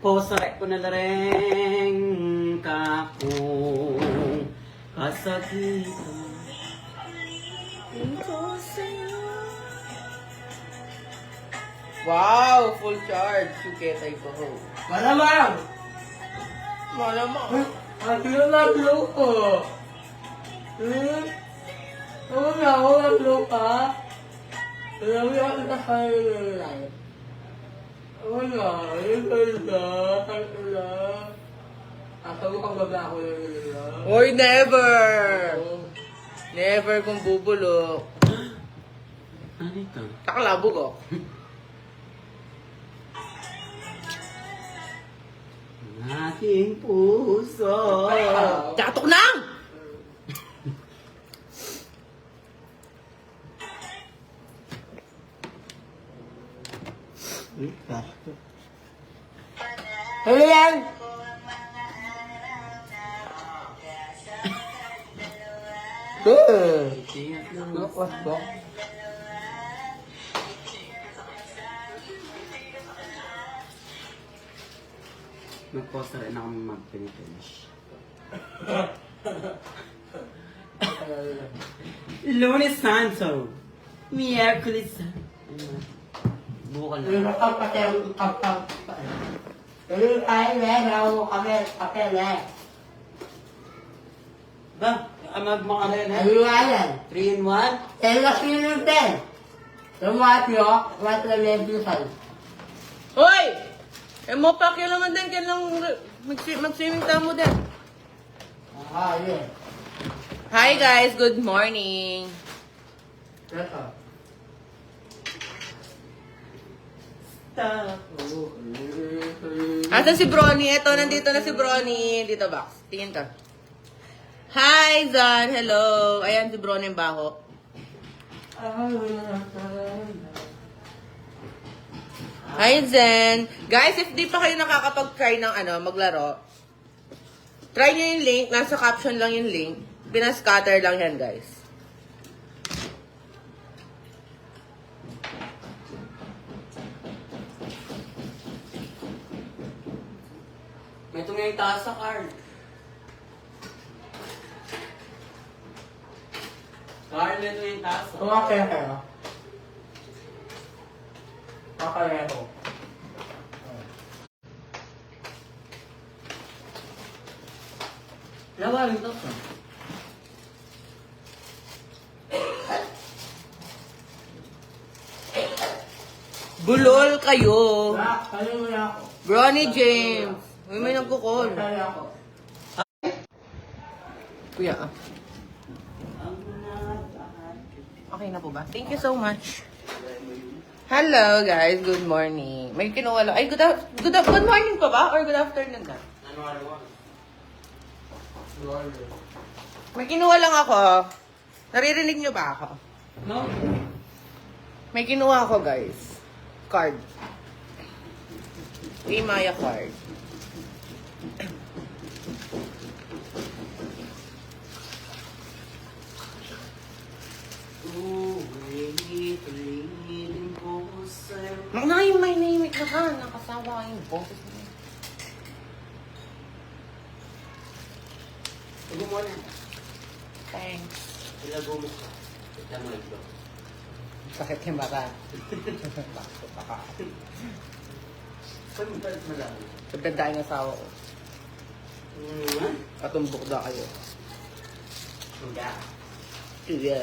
Nagposarek ko na lareng kakong kasakitan. Ito sa'yo. Wow! Full charge. Suketay ko. Malamang! Malamang. Ang pinag-blow ko. Ano na ako nag-blow ka? Alam mo yung kita kayo na lang. Ano na? Ayun na. Ano na? Asabi kang baba ako na nila. Oy, never! Never kung bubulok. Ano ito? Kakalabog ko. Ang aking puso. Katok nang! Ano yan? Ingat lang. Nag-post rin ako mag-finish. Lunes Santo. Miyerkules. Bukal na. Ba? Mag-mga rin ha? 3 in 1? Hoy! Eh mo pa kailangan din. Kailangan mag-swimming tamo din. Hi guys! Good morning! Asan si Bronny? Eto, nandito na si Bronny. Dito box. Tingin ka. Hi, Zan! Hello! Ayan si Bronny yung baho. Hi, Zen! Guys, if di pa kayo nakakapag-try ng maglaro, try nyo yung link. Nasa caption lang yung link. Pinascatter lang yan, guys. May tungay taas sa card. Card, may tungay taas. Lawa rin ito. Bulol kayo! Bronny James! May nagkukol. Kuya, okay na po ba? Thank you so much. Hello guys, good morning. May kinuha lang. Ay, good morning pa ba? Or good afternoon na? May kinuha lang ako. Naririnig nyo ba ako? No? May kinuha ako guys. Card. Maya card. May nahimik na ka. Nakasawa yung boses mo. Huwag mo na. Thanks. Ilago mo ka. Ito mo ito. Sakit yung mata. Bakit baka. Saan mo tayo malaman? Pagdadaan ng asawa ko. Katumbok daw kayo. Suga. Sige.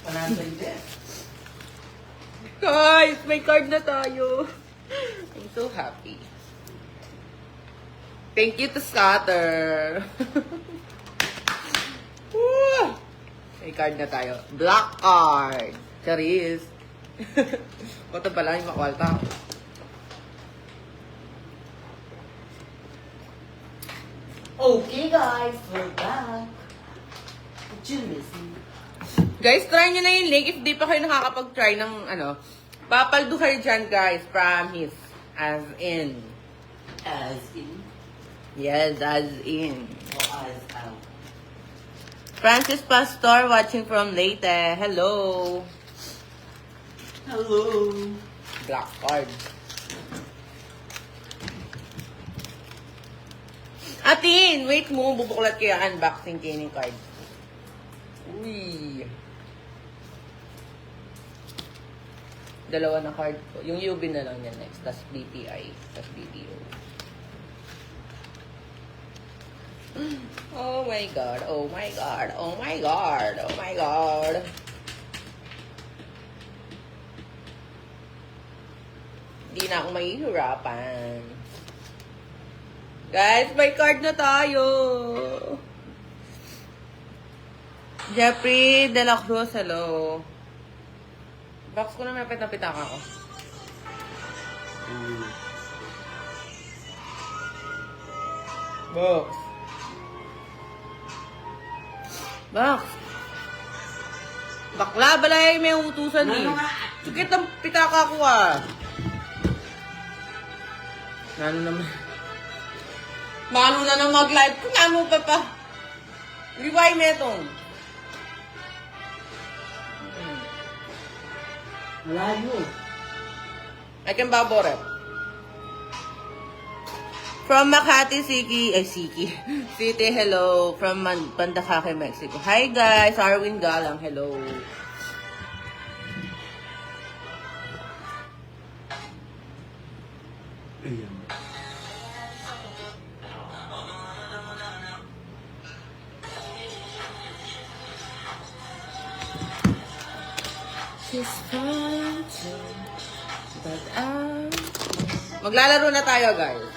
Panatay din. Guys, may card na tayo. I'm so happy. Thank you to Scatter. Woo! May card na tayo. Black card. Charis. Ito pala yung makwalta. Okay guys, we're back. What you missing? Guys, try nyo na yung link if di pa kayo nakakapag-try ng papaldo kayo dyan, guys. Promise. As in. As in? Yes, as in. Or as out? Francis Pastor watching from Leyte. Hello. Hello. Black card. Atin, wait mo. Bubuklat kayo unboxing canning card. Uy. Dalawa na card ko. Yung UB na lang yan next. Tapos BPI. Tapos BDO. Oh my God. Oh my God. Oh my God. Oh my God. Hindi na ako mahihirapan. Guys, may card na tayo. Jeffrey De La Cruz, hello. Box ko na may pitaka ko. Box. Box. Bakla, balay may utusan eh. Sukit ang pitaka ko ah. Nano naman. Mano na nang mag-live ko. Nano pa pa. Rewind mo itong. Malayo. I can babore. From Makati City, City, hello. From Pandakake, Mexico. Hi guys, Arwin Galang, hello. Ayan. She's fine too, but maglalaro na tayo, guys.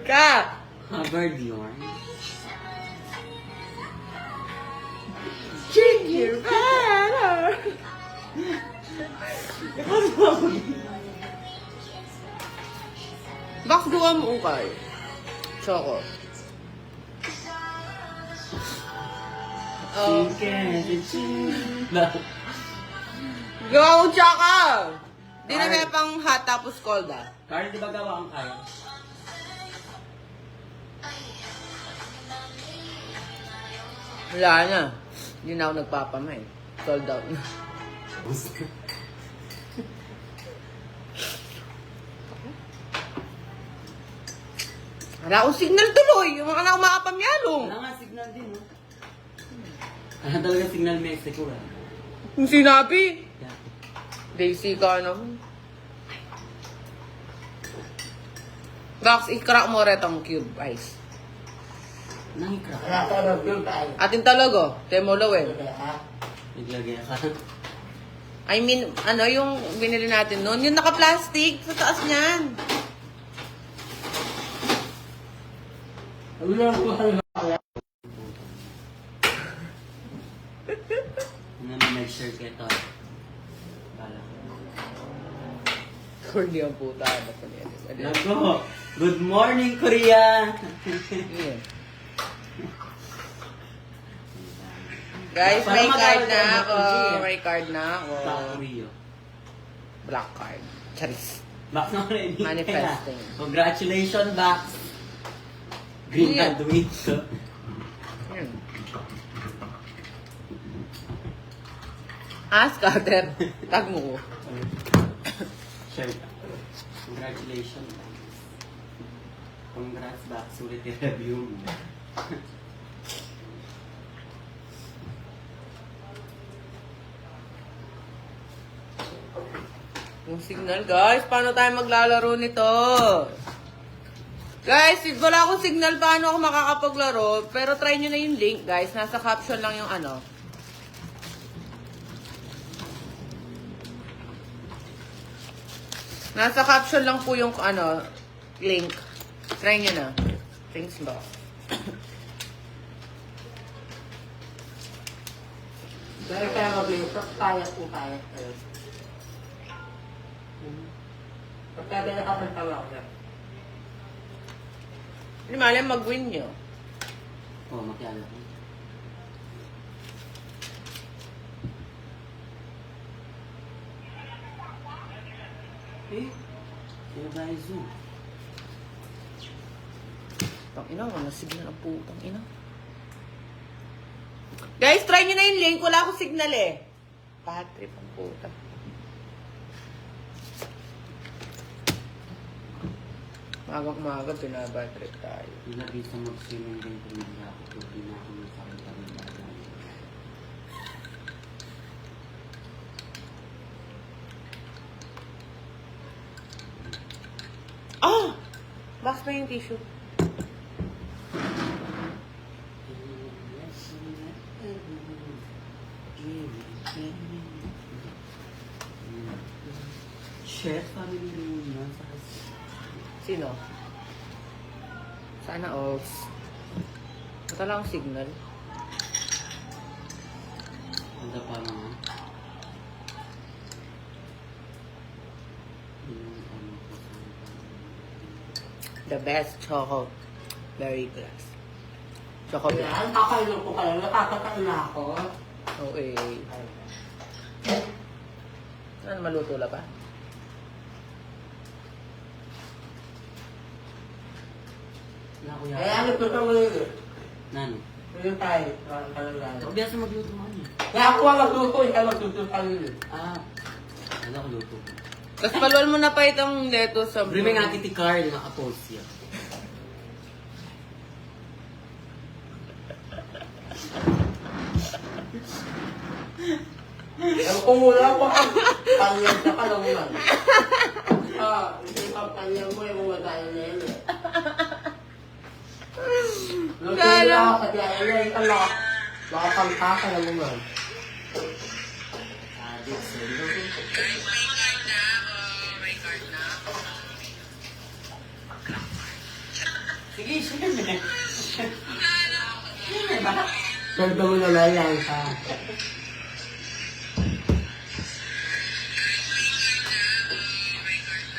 Ka! Covered yarn. Drink your better! Box gawa mo ukay. Choco. Oh. Gawa mo tsaka! Di na may pang hot tapos cold ah. Carl, di ba gawa ang kaya? Wala na. Hindi na ako nagpapamay. Sold out na. Wala akong signal tuloy. Yung mga anak ko makapamyalong. Wala nga signal din, no? Ano talaga signal Mexico, ah? Yung sinabi. Yeah. Daisy ka naman. Box, i-crack mo rin ang cube ice. Nangikra. Atin talaga. Temolawin. Naglagay ka. I mean, ano yung binili natin noon? Yung naka-plastic sa taas niyan. Ano na nag-share ka ito? Bala ko. Corny ang puta. Nago! Good morning, Korea! Yeah. Guys, may card na ako. May card na ako. Sa Korea. Black card. Charis. Bax na ko na Manifesting. Congratulations, Bax! Green Yeah. card win ko. Yan. Scatter. Tag mo ko. Share ka. Congratulations, Bax. Congrats, Bax. Sulit i-review mo. Yung signal, guys. Paano tayo maglalaro nito? Guys, wala akong signal paano ako makakapaglaro. Pero try nyo na yung link, guys. Nasa caption lang yung ano. Nasa caption lang po yung ano, link. Try nyo na. Thanks ba? Pero kaya mag-laptop, kaya po kaya. Pagkada na kapag tawag na. Hindi malam mag-win nyo. Oo, makiala ko. Eh, sino ba yung Zoom? Putang ina, wala signal ang putang ina. Guys, try nyo na yung link. Wala akong signal eh. Bad trip ang puta. Magang-maga, pinabad trip tayo. Ilagay sa mag-swimming din kung hindi ako tuloy na ako masakita ng bagay. Ah! Box pa yung tissue. Chef, family reunion sa Sino? Sana all. Ito lang ang signal. Ang pa naman. The best choco. Very class. Choco Kaya, ang kakainin ko kayo, nakakakain na ako. Okay. Ano, maluto la ba? Kaya ano ko sa mga yun? Nano? Yung tayo, kalangan. Ako biasa magluto man eh. Kaya ako ang magluto, siya magluto sa yun. Ano ako luto? Tapos paluan mo na pa itong lettuce sa... Brimay nga titi Carl, naka-post siya. Ewan ko muna ako ang pangyang sa kalangan. Hindi pa pangyang mo yung mga tayo na yun eh. Luto nila ako sa kaya ka na. Baka pangkaka na mo man. Sige, sige na. Sige ba? Sento mo na lang ka.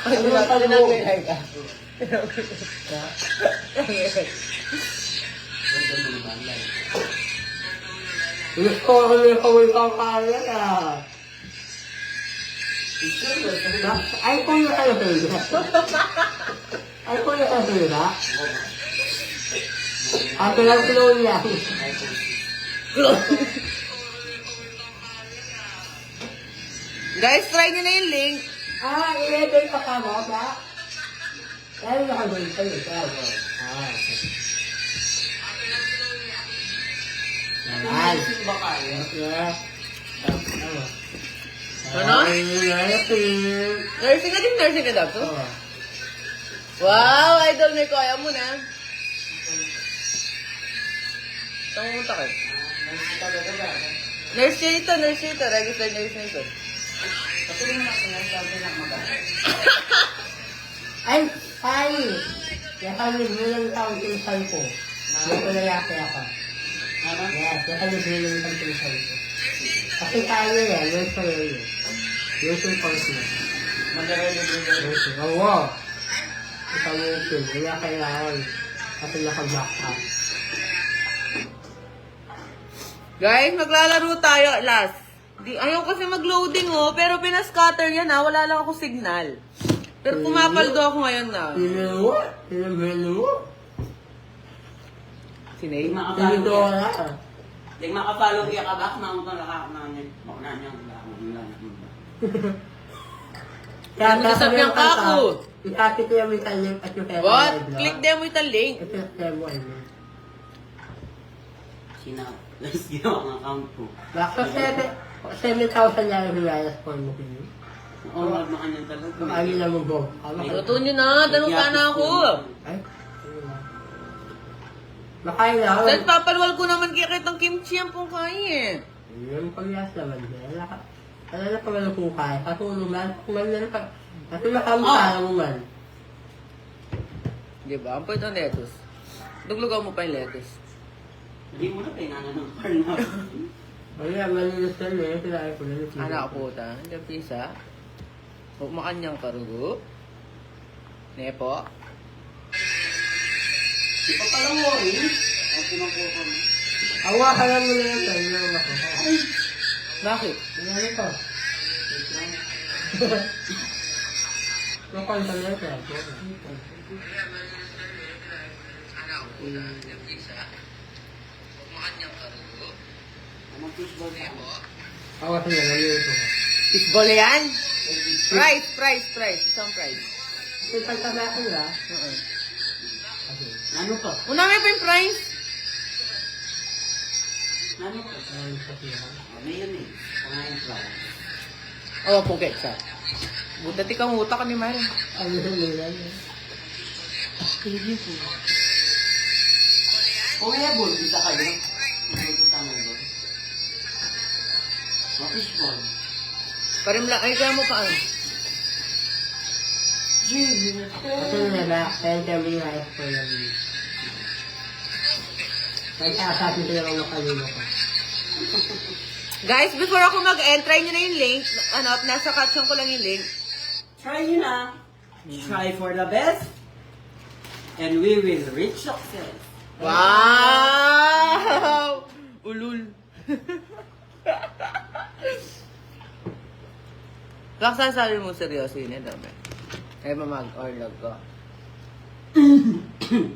Ay, pinag-binay ka. Gusto ko na kawin kang kaya na. Ay, kung yung kayo pwede. Ay, kung yung kayo pwede. Ako lang clone lang. Guys, try nyo na yung link. I-level ka ka mo ba? Lalo na ka doon kayo. Okay. Naman. Ba kayo? Yeah. Ano? Nursing ka din, nursing ka daw to? Wow, idol may kaya mo na. Saan pumunta kayo? Nurse niya ito, nurse niya ito. Registered nurse niya ito. Ay, hi! Kaya kami bilang taong tulisan ko. Yung kulayaki ako. Ano? Yes, kaya kami bilang taong tulisan ko. Kasi tayo yan, nurse ko yun. Nursing course na. Nursing. Oo. Isang nursing. Wala kailangan. Kasi naka-block up. Guys, maglalaro tayo last. Ayaw kasi mag-loading oh, pero pinascatter yan ah, wala lang ako signal. Pero pumapaldo ako ngayon na. Sino? Sino? Sinay? Di makapalo Sino ka. na? Di makapalo ka ka ba? Naunta na kakaknanin. Maknanin ang Kaya sasabihan ka ako. Ikati ko yung link at yung kaya What? Click demo ito link. Ito yung demo ano. Let's ginawa ang account ko. Baka 7,000 lang yung hilayas ko mo ko yun. Oo, magmakan yan talaga. Kung ano na mo go. Luto nyo na, tanong ka na ako. Ay, ano na. Makain na ako. Saan papalwal ko naman kaya kitang kimchi ang pong kaya eh. Yung pagyas naman din. Ano na pa man kung kaya. Katulong man. Kung man na pa. Kasi nakamukha mo man. Diba? Ang pwede ang lettuce. Duglugaw mo pa yung lettuce. Hindi mo na kailangan ng karna. Wala, malinis na eh. Kailangan ko na. Anak ko puta. Hindi pisa. Humakan niyang karugo. Nepo. Di pa pala mo eh. Ang pinangko ko mo. Awa ka lang mo na yan. Kaya naman ako. Bakit? Ano ito? Nakon sa letra. Anong fishball ba? Ako kasi nalilito ko. Fishball na yan? Price. Isang price. May pagkakala ko na. Ano pa? Una may pa yung price. Ano pa? Ano yun eh? Pangain pa. Oh, puget siya. Buta ti kang utak ni Mare. Ano yun yan? Kung may abol, bisa kayo. Ito tama ba? Fishball. Parim lang, ay kaya mo pa ano. Kasi nila, kaya kami nga ko yan. Kaya kakasabi ko lang makalino ko. Guys, before ako mag-end, try nyo na yung link. Ano, nasa caption ko lang yung link. Try nyo na. Try for the best. And we will reach success. Wow! Ulul. Laksan sabi mo seryoso yun eh, dami. Ay, mamag-orlog ko. Yun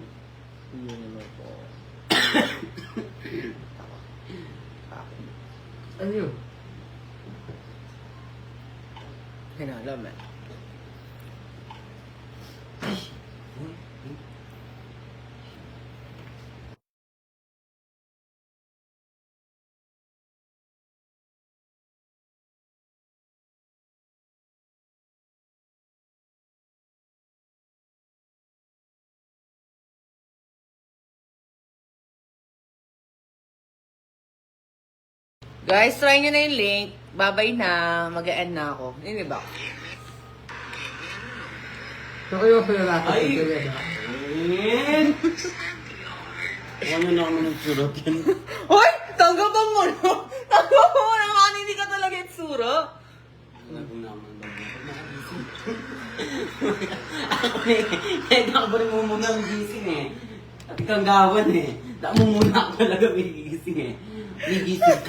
naman po. Ano yun? Hinala, man. Guys, try nyo na yung link. Babay na. Mag-e-end na ako. Hindi ba? So kayo pa yung lasa Ay! ko talaga. Ano na ako ng surot yan? Hoy! Tanggapan mo no? Tanggapan mo naman. Hindi ka talaga itsura. Wala kong naman daw. Ako eh. Kahit ako pa rin mo muna ang gising eh. At ikang gawan eh. Daan mo muna ako talaga may gising eh. May gising.